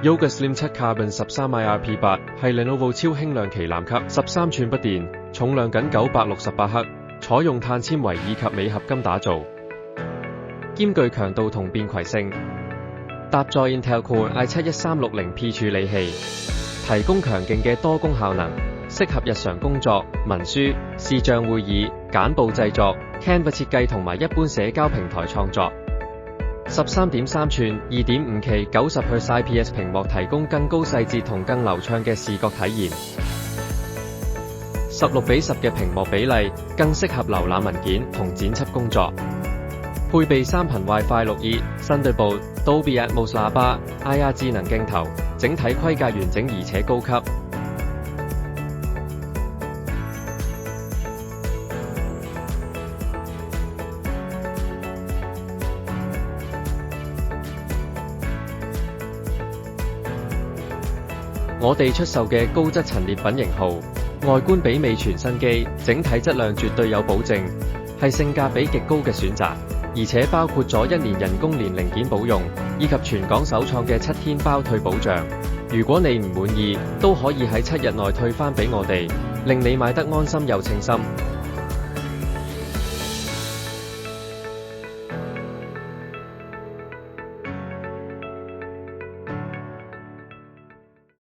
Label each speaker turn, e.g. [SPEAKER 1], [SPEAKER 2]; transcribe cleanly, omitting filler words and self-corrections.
[SPEAKER 1] Yoga Slim 7 Carbon 13IRP8 係 Lenovo 超輕量旗艦級13寸筆電，重量僅968克，採用碳纖維以及鎂合金打造，兼具強度同便攜性。搭載 Intel Core i7-1360P 處理器，提供強勁嘅多功效能，適合日常工作、文書、視像會議、簡報製作、Canva 設計同埋一般社交平台創作。13.3寸 2.5K 90Hz IPS 屏幕提供更高細節同更流暢嘅視覺體驗。16:10嘅屏幕比例更適合瀏覽文件同剪輯工作。配備3頻 WiFi 6E、Thunderbolt、Dolby Atmos 喇叭、IR 智能鏡頭，整體規格完整而且高級。我哋出售嘅高質陳列品型號，外觀媲美全新機，整體質量絕對有保證，係性價比極高嘅選擇，而且包括咗1年人工年零件保用，以及全港首創嘅7天包退保障。如果你唔滿意，都可以喺7日內退返俾我哋，令你買得安心又稱心。